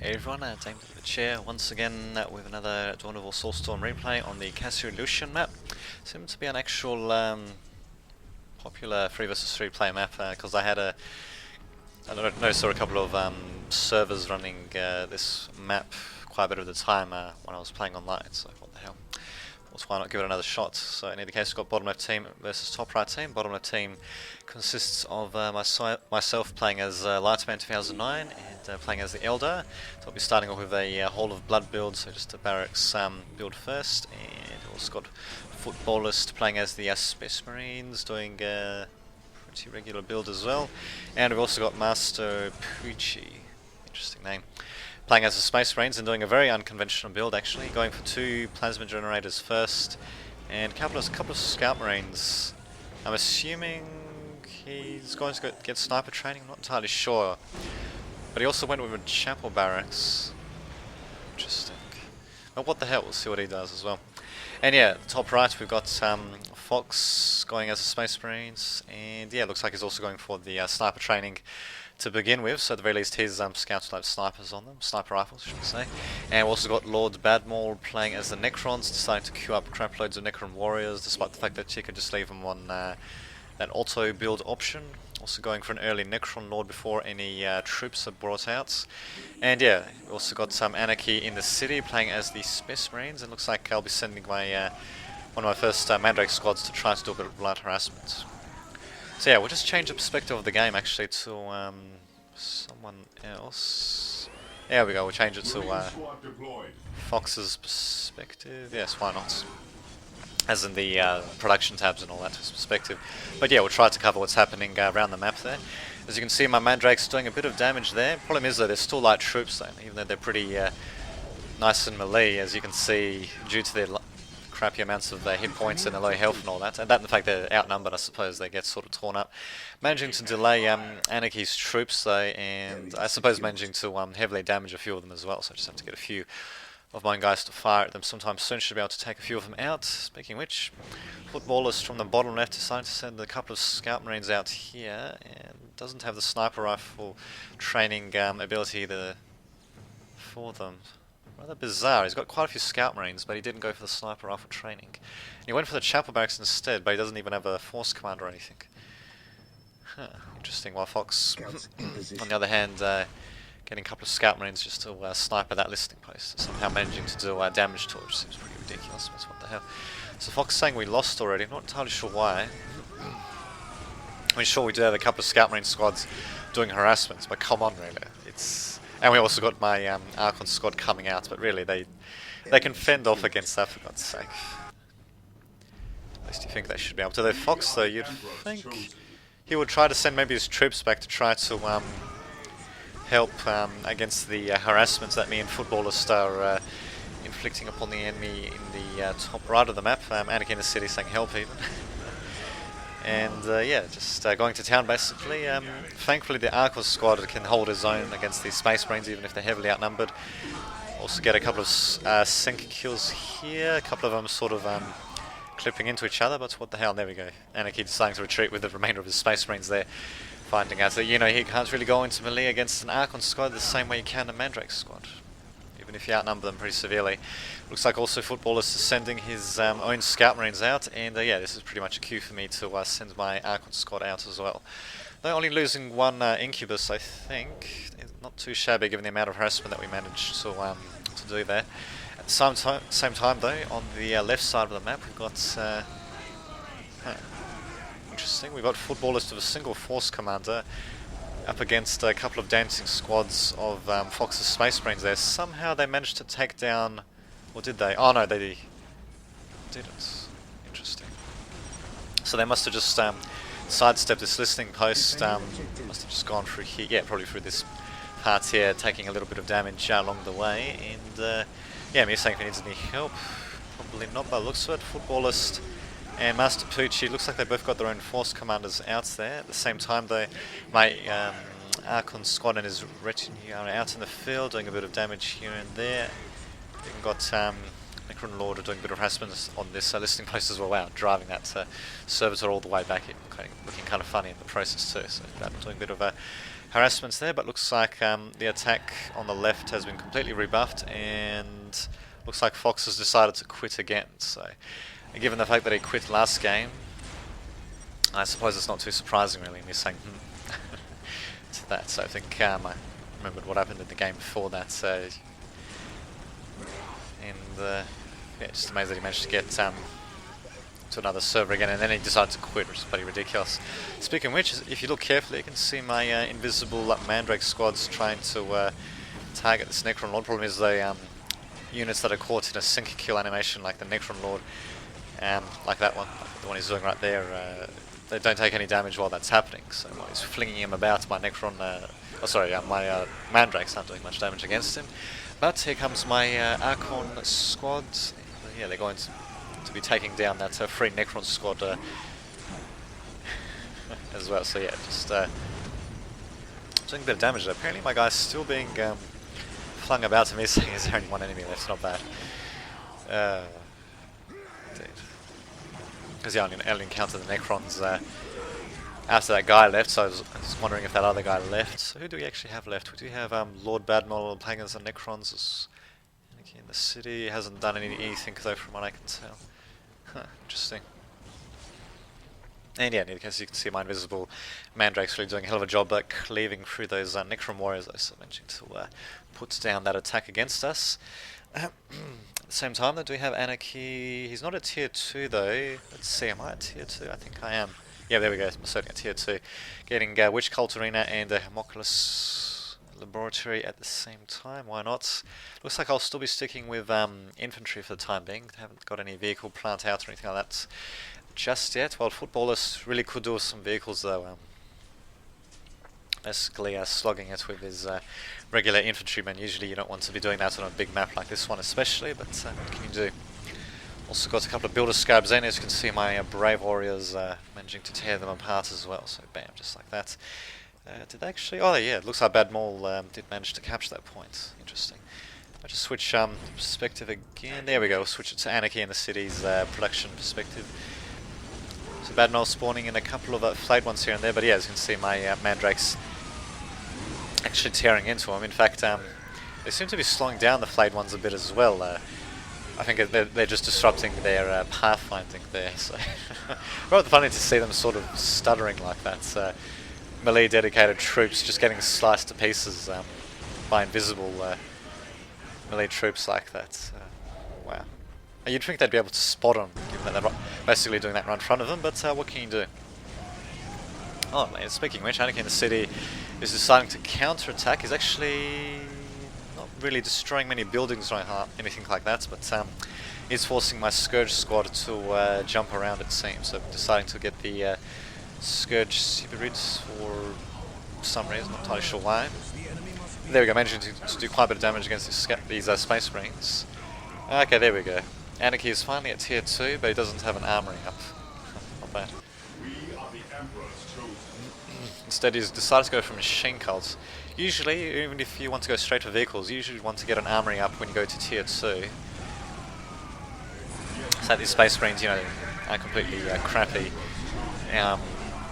Hey everyone, James the Chair once again with another Dawn of War Soulstorm replay on the Lutien map. Seems to be an actual popular 3 versus 3 player map because I don't know, saw a couple of servers running this map quite a bit of the time when I was playing online, so what the hell. Why not give it another shot? So in either case, we've got bottom left team versus top right team. Bottom left team consists of myself playing as Lutien 2009 and playing as the Elder. So I'll be starting off with a Hall of Blood build, so just a barracks build first. And also got Footballist playing as the Space Marines, doing a pretty regular build as well. And we've also got Master Pucci, interesting name, playing as the Space Marines and doing a very unconventional build actually, going for 2 plasma generators first and a couple of Scout Marines. I'm assuming he's going to get sniper training, I'm not entirely sure. But he also went with a Chapel Barracks. Interesting. But what the hell, we'll see what he does as well. And yeah, top right we've got Fox going as the Space Marines, and yeah, looks like he's also going for the sniper training to begin with, so at the very least his scouts will have snipers on them, sniper rifles I should say. And we've also got Lord Badmaul playing as the Necrons, deciding to queue up crap loads of Necron warriors despite the fact that you could just leave them on that auto build option. Also going for an early Necron Lord before any troops are brought out. And yeah, we've also got some Anarchy in the city playing as the Space Marines, and looks like I'll be sending my one of my first Mandrake squads to try to do a bit of light harassment. So yeah, we'll just change the perspective of the game actually to someone else. There we go, we'll change it to Fox's perspective. Yes, why not? As in the production tabs and all that perspective. But yeah, we'll try to cover what's happening around the map there. As you can see, my Mandrake's doing a bit of damage there. Problem is though, they're still light troops though, even though they're pretty nice and melee, as you can see, due to their crappy amounts of hit points and the low health and all that, and the fact they're outnumbered, I suppose they get sort of torn up. Managing to delay Anarchy's troops though, and I suppose managing to heavily damage a few of them as well, so I just have to get a few of my guys to fire at them sometime soon. Should be able to take a few of them out. Speaking of which, Footballist from the bottom left decided to send a couple of Scout Marines out here, and doesn't have the sniper rifle training ability for them. Rather bizarre. He's got quite a few Scout Marines, but he didn't go for the sniper rifle training. And he went for the Chapel Barracks instead, but he doesn't even have a force commander or anything. Huh, interesting. While Fox, on the other hand, getting a couple of Scout Marines just to sniper that listing post, somehow managing to do damage to it, which seems pretty ridiculous, but what the hell. So Fox saying we lost already, I'm not entirely sure why. I mean, sure, we do have a couple of Scout Marine squads doing harassments, but come on really. And we also got my Archon squad coming out, but really they can fend off against that, for God's sake. At least you think they should be able to. Though Fox though, you'd think he would try to send maybe his troops back to try to help against the harassments that me and Footballist are inflicting upon the enemy in the top right of the map. Anarchy in the city saying help even. And yeah, just going to town basically. Thankfully the Archon squad can hold his own against these Space Marines even if they're heavily outnumbered. Also get a couple of sync kills here, a couple of them sort of clipping into each other, but what the hell, there we go. Anarchy deciding to retreat with the remainder of his Space Marines there, finding out that, you know, he can't really go into melee against an Archon squad the same way you can a Mandrake squad, even if you outnumber them pretty severely. Looks like also Footballist is sending his own Scout Marines out, and yeah, this is pretty much a cue for me to send my Archon squad out as well. They're only losing one Incubus, I think. Not too shabby given the amount of harassment that we managed to do there. At the same time though, on the left side of the map we've got interesting, we've got Footballist of a single force commander up against a couple of dancing squads of Fox's Space Marines there. Somehow they managed to take down, or did they? Oh no, they didn't. Interesting. So they must have just sidestepped this listening post, must have just gone through here, yeah, probably through this part here, taking a little bit of damage along the way, and yeah, me saying if he needs any help, probably not by the looks of it. Footballist and Master Pucci, looks like they both got their own force commanders out there. At the same time though, my Archon squad and his retinue are out in the field doing a bit of damage here and there. We've got Necron Lord doing a bit of harassment on this listening post as well. Wow, driving that servitor all the way back, looking kind of funny in the process too. So that doing a bit of harassments there, but looks like the attack on the left has been completely rebuffed, and looks like Fox has decided to quit again. So, given the fact that he quit last game, I suppose it's not too surprising really, me saying to that. So I think I remembered what happened in the game before that. So, and yeah, just amazed that he managed to get to another server again, and then he decided to quit, which is pretty ridiculous. Speaking of which, if you look carefully, you can see my invisible Mandrake squads trying to target this Necron Lord. Problem is the units that are caught in a sync kill animation, like the Necron Lord, like that one, like the one he's doing right there, they don't take any damage while that's happening. So while he's flinging him about, my Necron, my Mandrakes aren't doing much damage against him. But here comes my Archon squad. Yeah, they're going to be taking down that free Necron squad as well. So yeah, just doing a bit of damage there. Apparently my guy's still being flung about to me, saying there's only one enemy left. Not bad. Because yeah, I only encountered the Necrons after that guy left, so I was wondering if that other guy left. So who do we actually have left? We do have Lord Badnol playing as the Necrons in the city. He hasn't done anything though, from what I can tell. Huh, interesting. And yeah, in case you can see my invisible Mandrake's really doing a hell of a job cleaving through those Necron warriors, I managing to put down that attack against us. At the same time, though, do we have Anarchy? He's not a tier 2 though. Let's see, am I a tier 2? I think I am. Yeah, there we go, I'm certainly a tier 2. Getting Witch Cult Arena and a Homoculus Laboratory at the same time, why not? Looks like I'll still be sticking with infantry for the time being. Haven't got any vehicle plant out or anything like that just yet. Well, Footballers really could do with some vehicles though. Basically slugging it with his regular infantrymen. Usually you don't want to be doing that on a big map like this one especially, but what can you do? Also got a couple of builder scabs in, as you can see my brave warriors managing to tear them apart as well, so bam, just like that. Did they actually? Oh yeah, it looks like Bad Maul did manage to capture that point. Interesting. I'll just switch perspective again. There we go, we'll switch it to Anarchy in the city's production perspective. So Bad Maul spawning in a couple of flayed ones here and there, but yeah, as you can see my Mandrakes actually tearing into them. In fact, they seem to be slowing down the flayed ones a bit as well. I think they're just disrupting their pathfinding there. So rather funny to see them sort of stuttering like that. Melee dedicated troops just getting sliced to pieces by invisible melee troops like that. Wow. You'd think they'd be able to spot them, given that they're basically doing that right in front of them, but what can you do? Oh man, speaking of which, Anarchy in the city is deciding to counter-attack. He's actually not really destroying many buildings or anything like that, but he's forcing my Scourge squad to jump around, it seems. So deciding to get the Scourge Sibirids for some reason, not entirely sure why. There we go, managing to do quite a bit of damage against these Space Marines. Okay, there we go. Anarchy is finally at tier 2, but he doesn't have an armory up. Not bad. Instead he's decided to go for machine cults. Usually, even if you want to go straight for vehicles, you usually want to get an armory up when you go to tier 2. So these Space Marines, you know, are completely crappy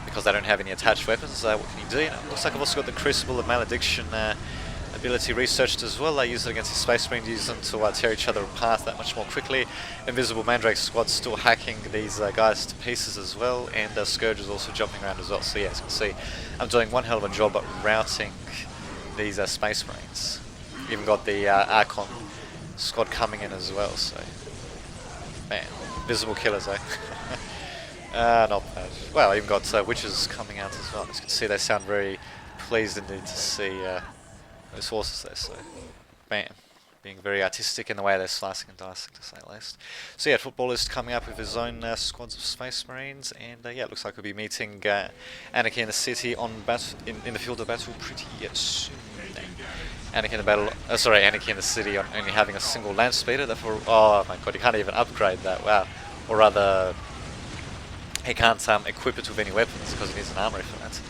because they don't have any attached weapons. What can you do? You know, looks like I've also got the Crucible of Malediction ability researched as well. I use it against the Space Marines, use them to tear each other apart that much more quickly. Invisible Mandrake squad's still hacking these guys to pieces as well, and Scourge is also jumping around as well. So yeah, as you can see, I'm doing one hell of a job at routing these Space Marines. Even got the Archon squad coming in as well, so man, visible killers, eh? Not bad. Well, I even got witches coming out as well. As you can see, they sound very pleased indeed to see those horses there, so bam. Being very artistic in the way they're slicing and dicing, to say the least. So yeah, Footballist coming up with his own squads of Space Marines, and yeah, it looks like we'll be meeting Anarchy in the city on in the field of battle pretty soon. Anarchy in the battle, Anarchy in the city on only having a single land speeder. Therefore, oh my god, you can't even upgrade that. Wow, or rather, he can't equip it with any weapons because he needs an armory for that.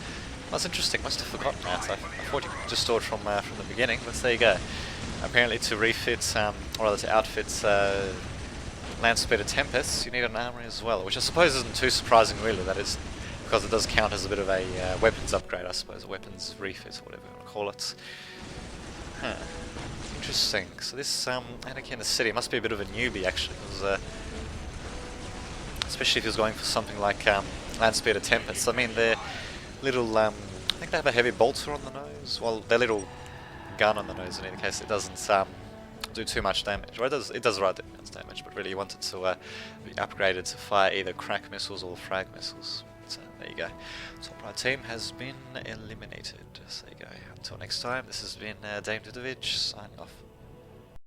That's interesting. Must have forgotten that. I thought you could just store it from the beginning, but there you go. Apparently, to refit or rather to outfit Landspeeder Tempests, you need an armory as well, which I suppose isn't too surprising really. That is because it does count as a bit of a weapons upgrade, I suppose, a weapons refit or whatever you want to call it. Huh. Interesting. So this Anakin in the city must be a bit of a newbie actually, because especially if he was going for something like land speed or tempest. I mean, they're little. I think they have a heavy bolter on the nose. Well, their little gun on the nose. In any case, it doesn't do too much damage. Or it does the right amount of damage, but really you want it to be upgraded to fire either crack missiles or frag missiles. So there you go. Top right team has been eliminated. So there you go. Until next time, this has been Dame Dudovic signing off.